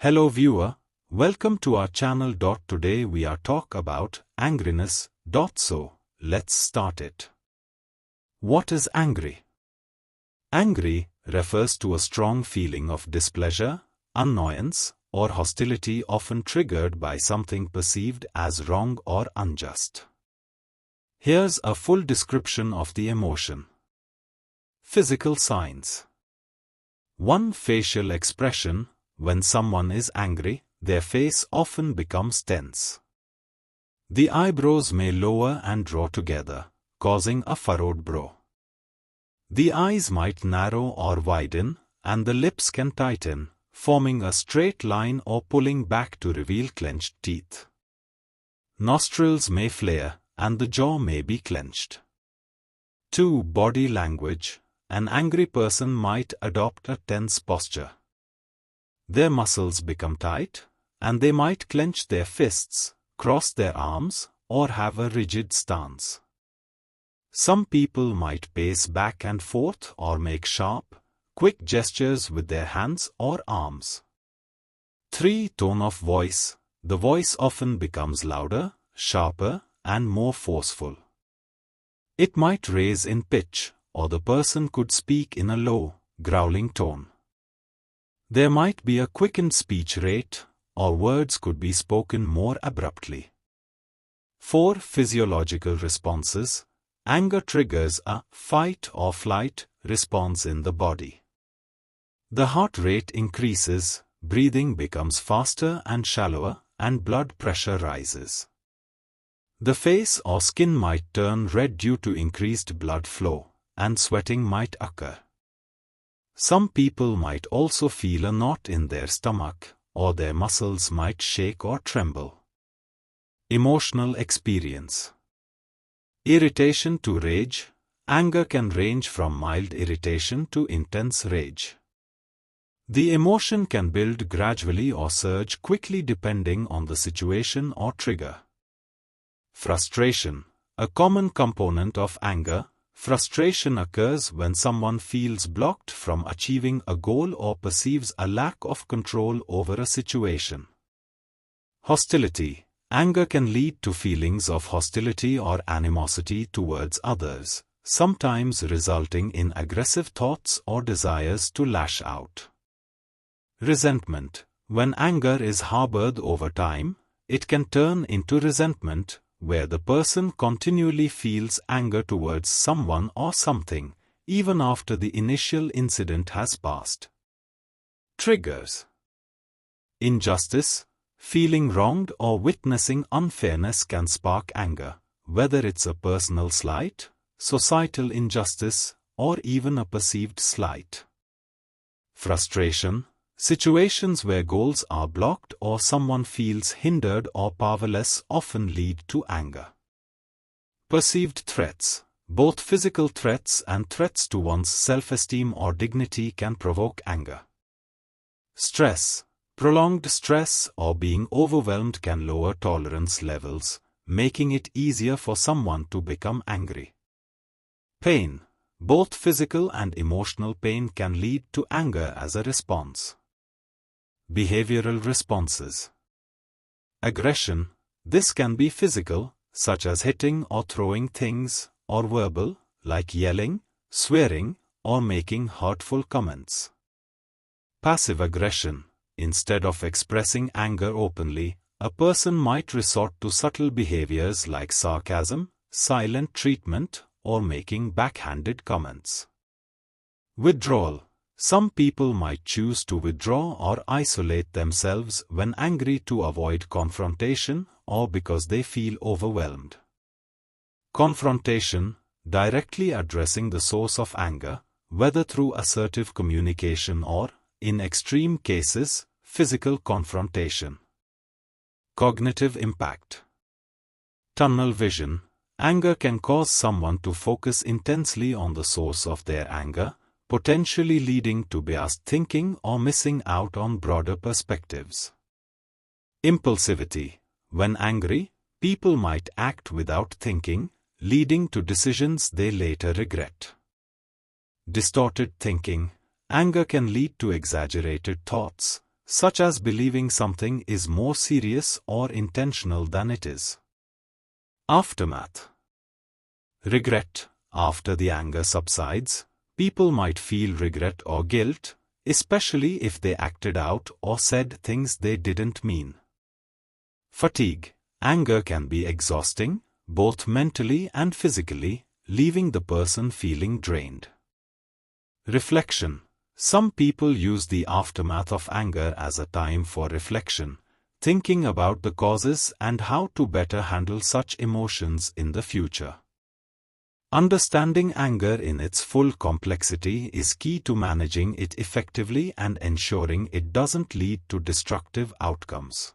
Hello viewer, welcome to our channel. Today we are talk about angriness. So, let's start it. What is angry? Angry refers to a strong feeling of displeasure, annoyance, or hostility often triggered by something perceived as wrong or unjust. Here's a full description of the emotion. Physical signs. 1. Facial expression. When someone is angry, their face often becomes tense. The eyebrows may lower and draw together, causing a furrowed brow. The eyes might narrow or widen, and the lips can tighten, forming a straight line or pulling back to reveal clenched teeth. Nostrils may flare, and the jaw may be clenched. 2. Body language. An angry person might adopt a tense posture. Their muscles become tight, and they might clench their fists, cross their arms, or have a rigid stance. Some people might pace back and forth or make sharp, quick gestures with their hands or arms. 3. Tone of voice. The voice often becomes louder, sharper, and more forceful. It might raise in pitch, or the person could speak in a low, growling tone. There might be a quickened speech rate, or words could be spoken more abruptly. 4. Physiological responses. Anger triggers a fight or flight response in the body. The heart rate increases, breathing becomes faster and shallower, and blood pressure rises. The face or skin might turn red due to increased blood flow, and sweating might occur. Some people might also feel a knot in their stomach, or their muscles might shake or tremble. Emotional experience. Irritation to rage. Anger can range from mild irritation to intense rage. The emotion can build gradually or surge quickly depending on the situation or trigger. Frustration. A common component of anger. Frustration occurs when someone feels blocked from achieving a goal or perceives a lack of control over a situation. Hostility. Anger can lead to feelings of hostility or animosity towards others, sometimes resulting in aggressive thoughts or desires to lash out. Resentment. When anger is harbored over time, it can turn into resentment, where the person continually feels anger towards someone or something, even after the initial incident has passed. Triggers. Injustice. Feeling wronged or witnessing unfairness can spark anger, whether it's a personal slight, societal injustice, or even a perceived slight. Frustration. Situations where goals are blocked or someone feels hindered or powerless often lead to anger. Perceived threats. Both physical threats and threats to one's self-esteem or dignity can provoke anger. Stress. Prolonged stress or being overwhelmed can lower tolerance levels, making it easier for someone to become angry. Pain. Both physical and emotional pain can lead to anger as a response. Behavioral responses. Aggression. This can be physical, such as hitting or throwing things, or verbal, like yelling, swearing, or making hurtful comments. Passive aggression. Instead of expressing anger openly, a person might resort to subtle behaviors like sarcasm, silent treatment, or making backhanded comments. Withdrawal. Some people might choose to withdraw or isolate themselves when angry to avoid confrontation or because they feel overwhelmed. Confrontation. Directly addressing the source of anger, whether through assertive communication or, in extreme cases, physical confrontation. Cognitive impact. Tunnel vision. Anger can cause someone to focus intensely on the source of their anger, potentially leading to biased thinking or missing out on broader perspectives. Impulsivity. When angry, people might act without thinking, leading to decisions they later regret. Distorted thinking. Anger can lead to exaggerated thoughts, such as believing something is more serious or intentional than it is. Aftermath. Regret. After the anger subsides, people might feel regret or guilt, especially if they acted out or said things they didn't mean. Fatigue. Anger can be exhausting, both mentally and physically, leaving the person feeling drained. Reflection. Some people use the aftermath of anger as a time for reflection, thinking about the causes and how to better handle such emotions in the future. Understanding anger in its full complexity is key to managing it effectively and ensuring it doesn't lead to destructive outcomes.